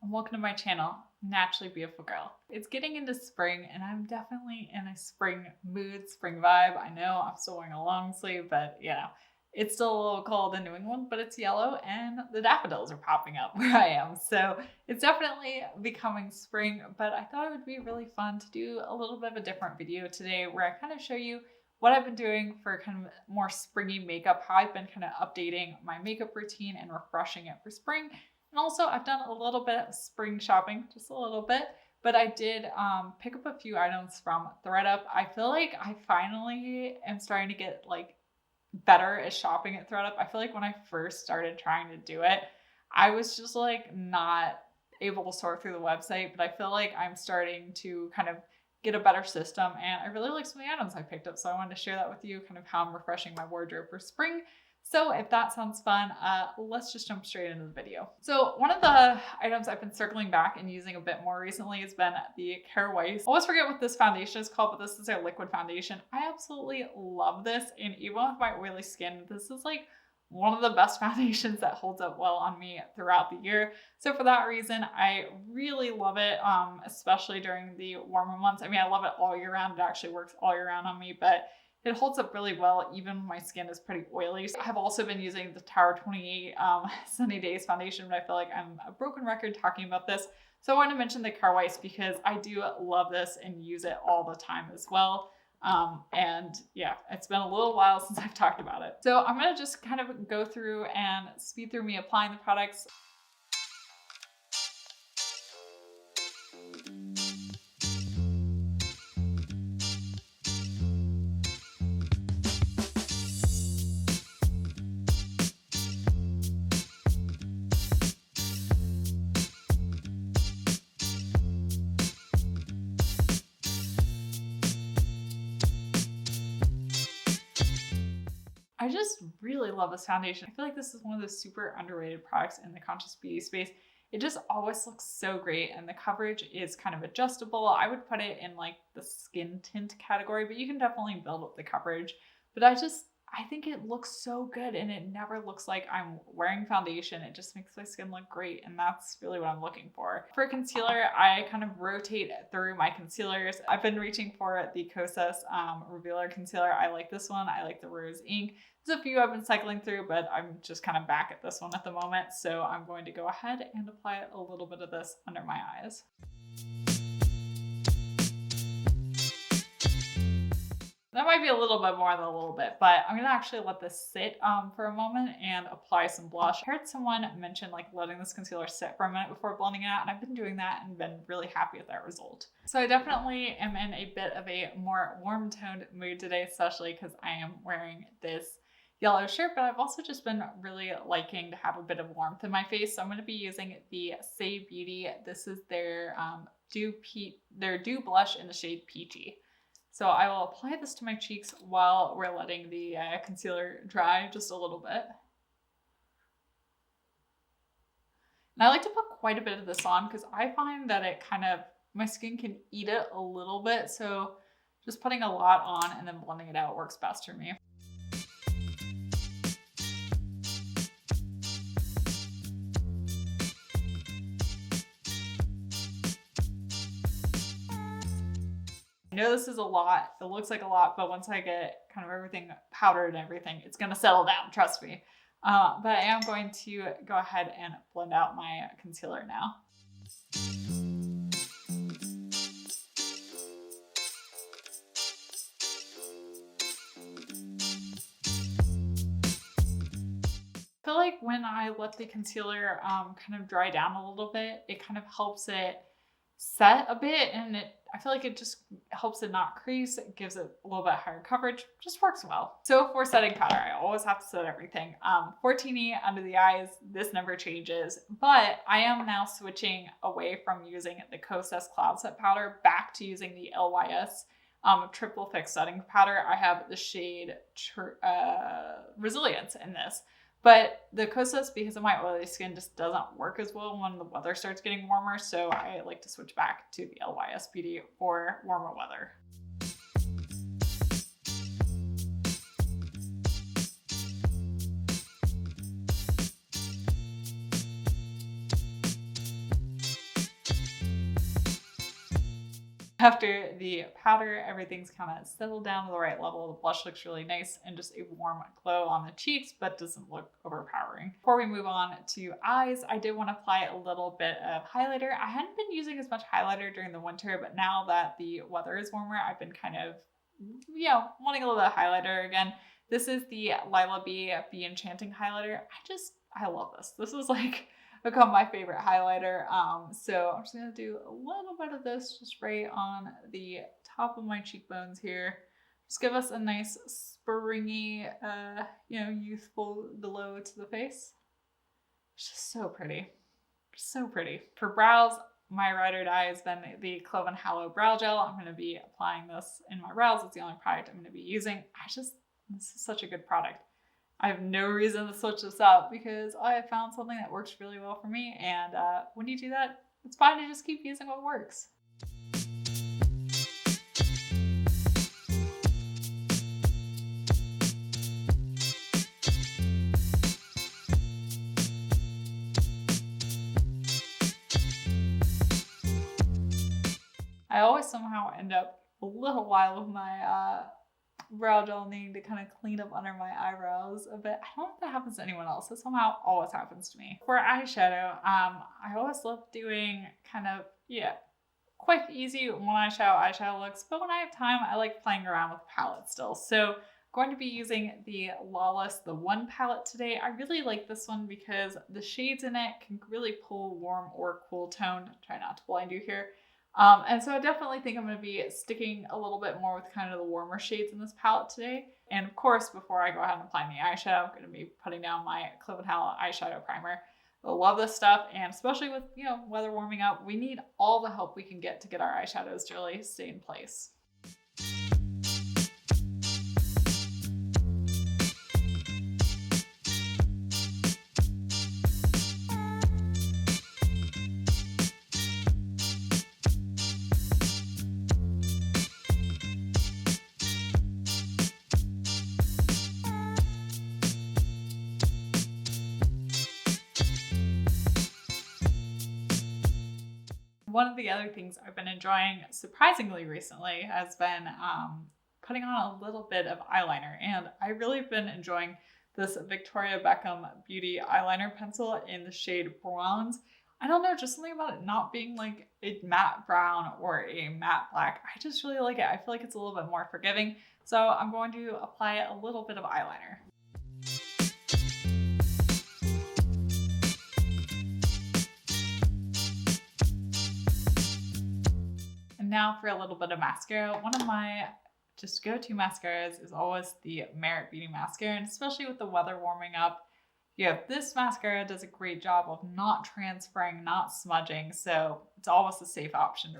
and welcome to my channel, Naturally Beautiful Girl. It's getting into spring and I'm definitely in a spring mood, spring vibe. I know I'm still wearing a long sleeve, but you know, it's still a little cold in New England, but it's yellow and the daffodils are popping up where I am. So it's definitely becoming spring, but I thought it would be really fun to do a little bit of a different video today where I kind of show you what I've been doing for kind of more springy makeup, how I've been kind of updating my makeup routine and refreshing it for spring. And also I've done a little bit of spring shopping, just a little bit, but I did pick up a few items from thredUP. I feel like I finally am starting to get like better at shopping at thredUP. I feel like when I first started trying to do it, I was just like not able to sort through the website, but I feel like I'm starting to kind of get a better system and I really like some of the items I picked up. So I wanted to share that with you, kind of how I'm refreshing my wardrobe for spring. So if that sounds fun, let's just jump straight into the video. So one of the items I've been circling back and using a bit more recently has been the Care Weiss. I always forget what this foundation is called, but this is their liquid foundation. I absolutely love this. And even with my oily skin, this is like one of the best foundations that holds up well on me throughout the year. So for that reason, I really love it, especially during the warmer months. I mean, I love it all year round. It actually works all year round on me, but it holds up really well, even when my skin is pretty oily. So I've also been using the Tower 28 Sunny Days foundation, but I feel like I'm a broken record talking about this. So I wanted to mention the Care Weiss because I do love this and use it all the time as well. And yeah, it's been a little while since I've talked about it. So I'm going to just kind of go through and speed through me applying the products. I just really love this foundation. I feel like this is one of those super underrated products in the conscious beauty space. It just always looks so great and the coverage is kind of adjustable. I would put it in like the skin tint category, but you can definitely build up the coverage. But I think it looks so good and it never looks like I'm wearing foundation. It just makes my skin look great and that's really what I'm looking for. For concealer, I kind of rotate through my concealers. I've been reaching for the Kosas Revealer Concealer. I like this one. I like the Rose Ink. There's a few I've been cycling through, but I'm just kind of back at this one at the moment. So I'm going to go ahead and apply a little bit of this under my eyes. That might be a little bit more than a little bit, but I'm gonna actually let this sit for a moment and apply some blush. I heard someone mention like letting this concealer sit for a minute before blending it out, and I've been doing that and been really happy with that result. So I definitely am in a bit of a more warm toned mood today, especially because I am wearing this yellow shirt, but I've also just been really liking to have a bit of warmth in my face. So I'm going to be using the Say Beauty. This is their Dew Blush in the shade Peachy. So I will apply this to my cheeks while we're letting the concealer dry just a little bit. And I like to put quite a bit of this on because I find that it kind of, my skin can eat it a little bit. So just putting a lot on and then blending it out works best for me. I know this is a lot, it looks like a lot, but once I get kind of everything powdered and everything, it's gonna settle down, trust me. But I am going to go ahead and blend out my concealer now. I feel like when I let the concealer kind of dry down a little bit, it kind of helps it set a bit and I feel like it just helps it not crease. It gives it a little bit higher coverage, just works well. So for setting powder, I always have to set everything. 14E under the eyes, this never changes, but I am now switching away from using the Kosas Cloud Set Powder back to using the LYS Triple Fix Setting Powder. I have the shade Resilience in this. But the Kosas, because of my oily skin, just doesn't work as well when the weather starts getting warmer. So I like to switch back to the LYS Beauty for warmer weather. After the powder, everything's kind of settled down to the right level. The blush looks really nice and just a warm glow on the cheeks, but doesn't look overpowering. Before we move on to eyes, I did want to apply a little bit of highlighter. I hadn't been using as much highlighter during the winter, but now that the weather is warmer, I've been kind of, wanting a little bit of highlighter again. This is the Lila Bee Enchanting highlighter. I love this. This is like become my favorite highlighter. So I'm just gonna do a little bit of this just right on the top of my cheekbones here. Just give us a nice springy, youthful glow to the face. It's just so pretty. So pretty. For brows, my ride or die has been the Clove and Hallow Brow Gel. I'm gonna be applying this in my brows. It's the only product I'm gonna be using. This is such a good product. I have no reason to switch this up because I have found something that works really well for me. And when you do that, it's fine to just keep using what works. I always somehow end up a little while with my brow gel needing to kind of clean up under my eyebrows a bit. I don't know if that happens to anyone else. It somehow always happens to me. For eyeshadow, I always love doing kind of, quick, easy one eyeshadow looks, but when I have time, I like playing around with palettes still. So I'm going to be using the Lawless The One palette today. I really like this one because the shades in it can really pull warm or cool toned. Try not to blind you here. And so I definitely think I'm going to be sticking a little bit more with kind of the warmer shades in this palette today. And of course, before I go ahead and apply my eyeshadow, I'm going to be putting down my Clove and Hallow eyeshadow primer. I love this stuff, and especially with, weather warming up, we need all the help we can get to get our eyeshadows to really stay in place. One of the other things I've been enjoying surprisingly recently has been putting on a little bit of eyeliner. And I really have been enjoying this Victoria Beckham Beauty eyeliner pencil in the shade Bronze. I don't know, just something about it not being like a matte brown or a matte black. I just really like it. I feel like it's a little bit more forgiving. So I'm going to apply a little bit of eyeliner. And now for a little bit of mascara. One of my just go-to mascaras is always the Merit Beauty Mascara, and especially with the weather warming up, this mascara does a great job of not transferring, not smudging, so it's always a safe option.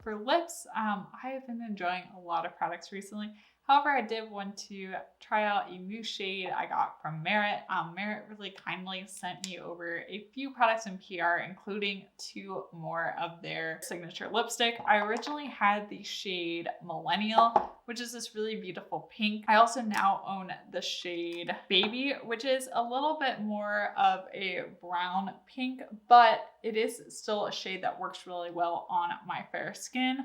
For lips, I have been enjoying a lot of products recently. However, I did want to try out a new shade I got from Merit. Merit really kindly sent me over a few products in PR, including 2 more of their signature lipstick. I originally had the shade Millennial, which is this really beautiful pink. I also now own the shade Baby, which is a little bit more of a brown pink, but it is still a shade that works really well on my fair skin.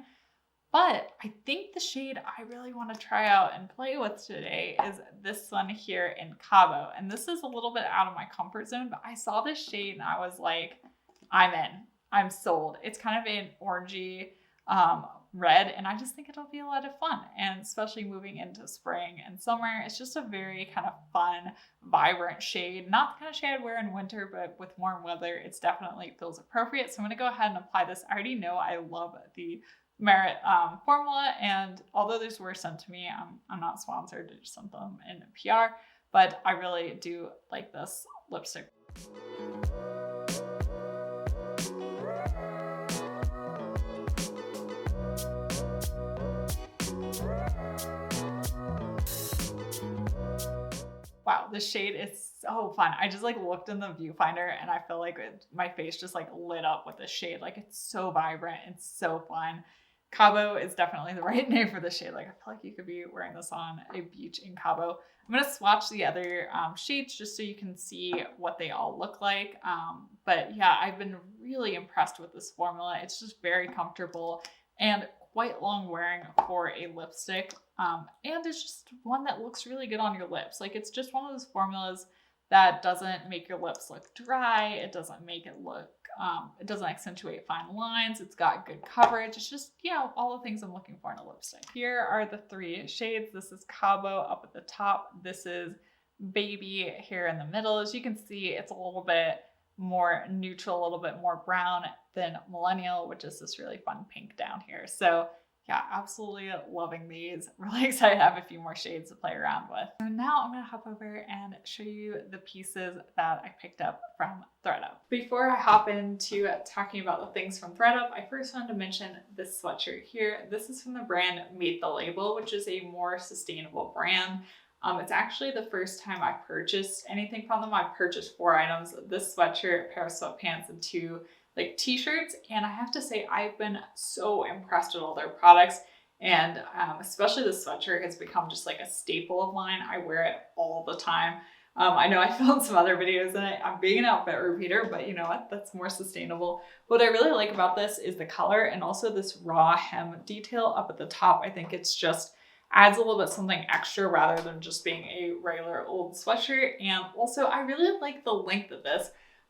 But I think the shade I really want to try out and play with today is this one here in Cabo. And this is a little bit out of my comfort zone, but I saw this shade and I was like, I'm in. I'm sold. It's kind of an orangey red, and I just think it'll be a lot of fun. And especially moving into spring and summer, it's just a very kind of fun, vibrant shade. Not the kind of shade I'd wear in winter, but with warm weather, it's definitely feels appropriate. So I'm going to go ahead and apply this. I already know I love the Merit formula, and although these were sent to me, I'm not sponsored, I just sent them in PR, but I really do like this lipstick. Wow, this shade is so fun. I just like looked in the viewfinder and I feel like my face just like lit up with this shade. Like it's so vibrant and so fun. Cabo is definitely the right name for the shade. Like, I feel like you could be wearing this on a beach in Cabo. I'm going to swatch the other shades just so you can see what they all look like. But yeah, I've been really impressed with this formula. It's just very comfortable and quite long wearing for a lipstick. And it's just one that looks really good on your lips. Like, it's just one of those formulas that doesn't make your lips look dry. It doesn't make it look, it doesn't accentuate fine lines. It's got good coverage. It's just, you know, all the things I'm looking for in a lipstick. Here are the 3 shades. This is Cabo up at the top. This is Baby here in the middle. As you can see, it's a little bit more neutral, a little bit more brown than Millennial, which is this really fun pink down here. So yeah, absolutely loving these. Really excited to have a few more shades to play around with. So now I'm gonna hop over and show you the pieces that I picked up from thredUP. Before I hop into talking about the things from thredUP, I first wanted to mention this sweatshirt here. This is from the brand Meet the Label, which is a more sustainable brand. It's actually the first time I purchased anything from them. I purchased 4 items, this sweatshirt, a pair of sweatpants, and 2 like t-shirts, and I have to say I've been so impressed with all their products, and especially this sweatshirt has become just like a staple of mine. I wear it all the time. I know I filmed some other videos in it. I'm being an outfit repeater, but you know what? That's more sustainable. What I really like about this is the color and also this raw hem detail up at the top. I think it's just adds a little bit something extra rather than just being a regular old sweatshirt. And also I really like the length of this.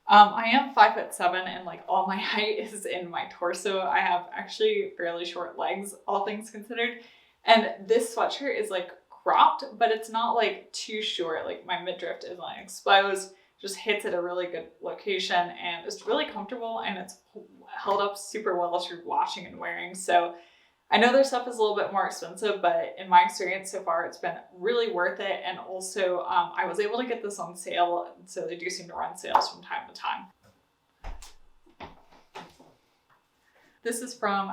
I am 5'7" and like all my height is in my torso. I have actually fairly short legs, all things considered. And this sweatshirt is like cropped, but it's not like too short. Like my midriff isn't exposed, just hits at a really good location, and it's really comfortable, and it's held up super well through washing and wearing. So I know their stuff is a little bit more expensive, but in my experience so far, it's been really worth it. And also, I was able to get this on sale, so they do seem to run sales from time to time. This is from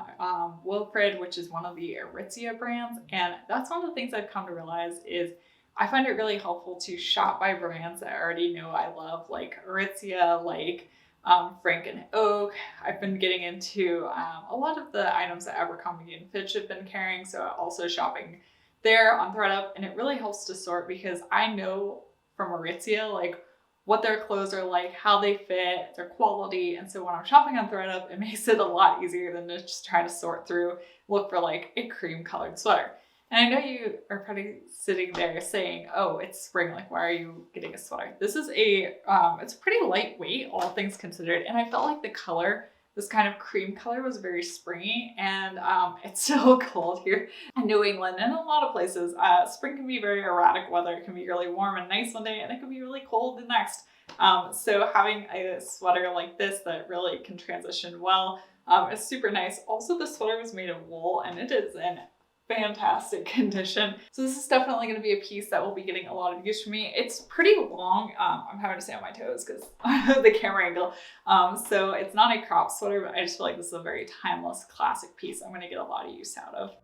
Wilfred, which is one of the Aritzia brands. And that's one of the things I've come to realize is I find it really helpful to shop by brands that I already know I love, like Aritzia, like Frank and Oak. I've been getting into a lot of the items that Abercrombie and Fitch have been carrying, so also shopping there on thredUP, and it really helps to sort because I know from Aritzia like what their clothes are like, how they fit, their quality, and so when I'm shopping on thredUP, it makes it a lot easier than to just try to sort through, look for like a cream colored sweater. And I know you are probably sitting there saying, oh, it's spring, like why are you getting a sweater? This is a, it's pretty lightweight, all things considered. And I felt like the color, this kind of cream color was very springy, and it's so cold here in New England and a lot of places. Spring can be very erratic weather. It can be really warm and nice one day, and it can be really cold the next. So having a sweater like this that really can transition well is super nice. Also, the sweater was made of wool, and it is in fantastic condition. So this is definitely going to be a piece that will be getting a lot of use for me. It's pretty long. I'm having to stay on my toes because of the camera angle. So it's not a crop sweater, but I just feel like this is a very timeless classic piece I'm going to get a lot of use out of.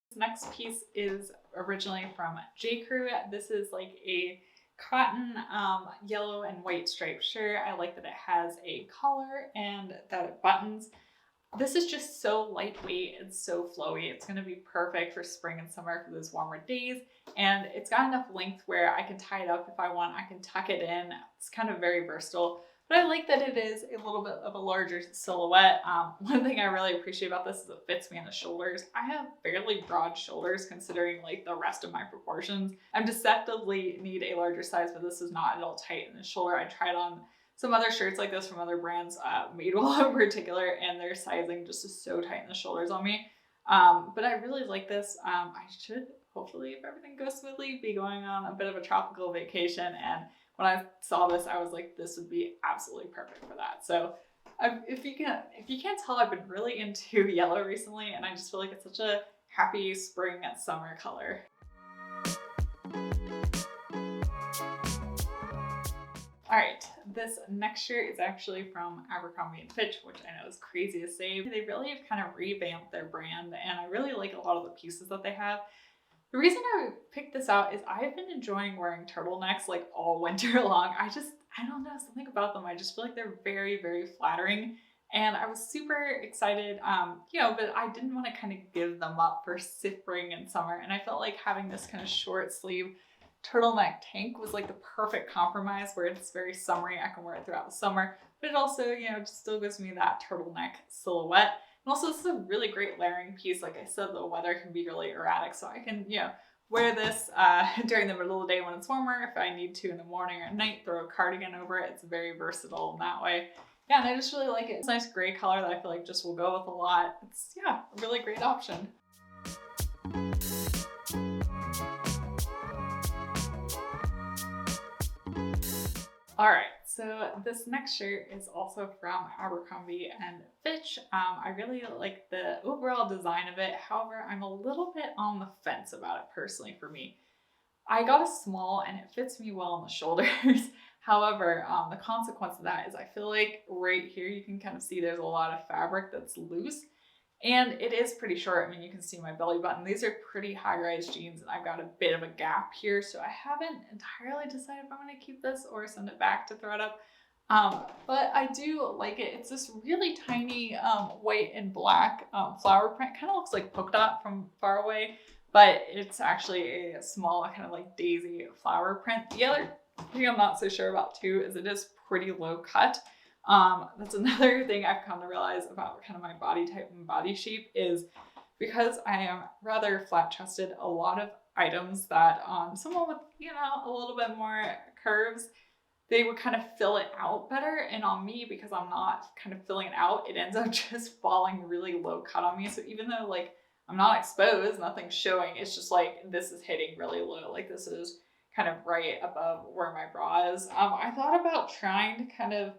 This next piece is originally from jcrew. This is like a cotton yellow and white striped shirt. I like that it has a collar and that it buttons. This is just so lightweight and so flowy. It's going to be perfect for spring and summer for those warmer days. And it's got enough length where I can tie it up if I want. I can tuck it in. It's kind of very versatile. But I like that it is a little bit of a larger silhouette. One thing I really appreciate about this is it fits me in the shoulders. I have fairly broad shoulders considering like the rest of my proportions. I deceptively need a larger size, but this is not at all tight in the shoulder. I tried on some other shirts like this from other brands, Madewell in particular, and their sizing just is so tight in the shoulders on me. But I really like this. I should hopefully, if everything goes smoothly, be going on a bit of a tropical vacation, and when I saw this, I was like, this would be absolutely perfect for that. So if you can't tell, I've been really into yellow recently, and I just feel like it's such a happy spring and summer color. All right, this next shirt is actually from Abercrombie and Fitch, which I know is crazy to say. They really have kind of revamped their brand, and I really like a lot of the pieces that they have. The reason I picked this out is I've been enjoying wearing turtlenecks like all winter long. I don't know, something about them. I just feel like they're very, very flattering. And I was super excited, but I didn't want to kind of give them up for spring and summer. And I felt like having this kind of short sleeve turtleneck tank was like the perfect compromise where it's very summery. I can wear it throughout the summer, but it also, just still gives me that turtleneck silhouette. And also this is a really great layering piece. Like I said, the weather can be really erratic, so I can, wear this during the middle of the day when it's warmer. If I need to in the morning or at night, throw a cardigan over it. It's very versatile in that way. Yeah, and I just really like it. It's a nice gray color that I feel like just will go with a lot. It's, a really great option. All right, so this next shirt is also from Abercrombie and Fitch. I really like the overall design of it. However, I'm a little bit on the fence about it personally for me. I got a small and it fits me well on the shoulders. However, the consequence of that is I feel like right here you can kind of see there's a lot of fabric that's loose. And it is pretty short. I mean, you can see my belly button. These are pretty high-rise jeans and I've got a bit of a gap here. So I haven't entirely decided if I'm going to keep this or send it back to thread up. But I do like it. It's this really tiny white and black flower print. Kind of looks like polka dot from far away, but it's actually a small kind of like daisy flower print. The other thing I'm not so sure about too is it is pretty low cut. That's another thing I've come to realize about kind of my body type and body shape is because I am rather flat chested, a lot of items that someone with, a little bit more curves, they would kind of fill it out better. And on me, because I'm not kind of filling it out, it ends up just falling really low cut on me. So even though like I'm not exposed, nothing's showing, it's just like this is hitting really low. Like this is kind of right above where my bra is. I thought about trying to kind of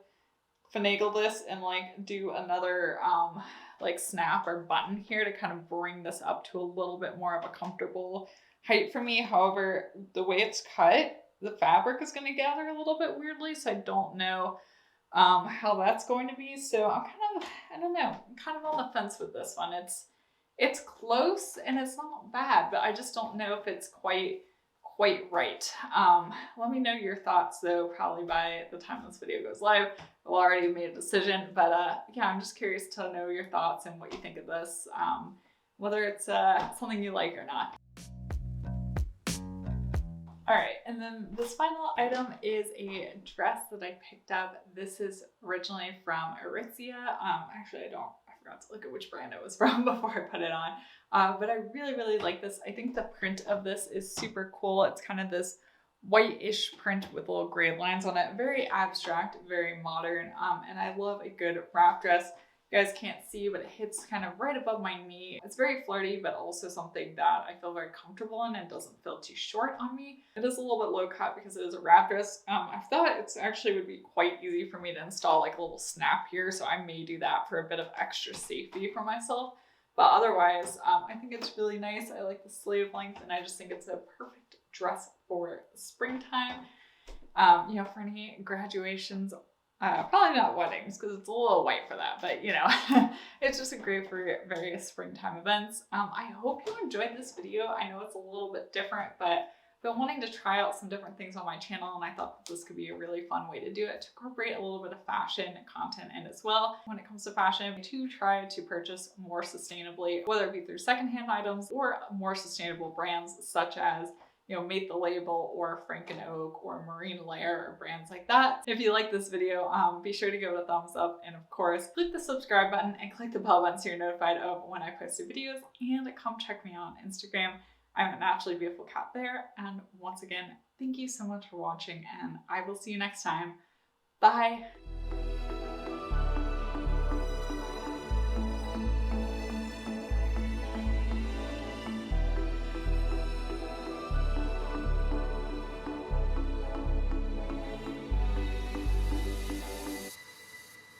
finagle this and like do another like snap or button here to kind of bring this up to a little bit more of a comfortable height for me. However, the way it's cut, the fabric is going to gather a little bit weirdly, so I don't know how that's going to be. So I'm I don't know, I'm kind of on the fence with this one. It's close and it's not bad, but I just don't know if it's quite right. Let me know your thoughts though, probably by the time this video goes live. I'll already made a decision, but I'm just curious to know your thoughts and what you think of this, whether it's something you like or not. All right, and then this final item is a dress that I picked up. This is originally from Aritzia. Actually, I forgot to look at which brand it was from before I put it on. But I really, really like this. I think the print of this is super cool. It's kind of this white-ish print with little gray lines on it. Very abstract, very modern. And I love a good wrap dress. You guys can't see, but it hits kind of right above my knee. It's very flirty, but also something that I feel very comfortable in and doesn't feel too short on me. It is a little bit low cut because it is a wrap dress. I thought it's actually would be quite easy for me to install like a little snap here. So I may do that for a bit of extra safety for myself. But otherwise, I think it's really nice. I like the sleeve length and I just think it's a perfect dress for springtime. For any graduations, probably not weddings because it's a little white for that, but it's just great for various springtime events. I hope you enjoyed this video. I know it's a little bit different, but I've been wanting to try out some different things on my channel and I thought that this could be a really fun way to do it, to incorporate a little bit of fashion content in as well. When it comes to fashion, to try to purchase more sustainably, whether it be through secondhand items or more sustainable brands such as Mate the Label or Frank and Oak or Marine Layer or brands like that. If you like this video, be sure to give it a thumbs up and of course click the subscribe button and click the bell button so you're notified of when I post new videos, and come check me out on Instagram. I'm at naturallybeautifulgirlkat there, and once again, thank you so much for watching and I will see you next time. Bye!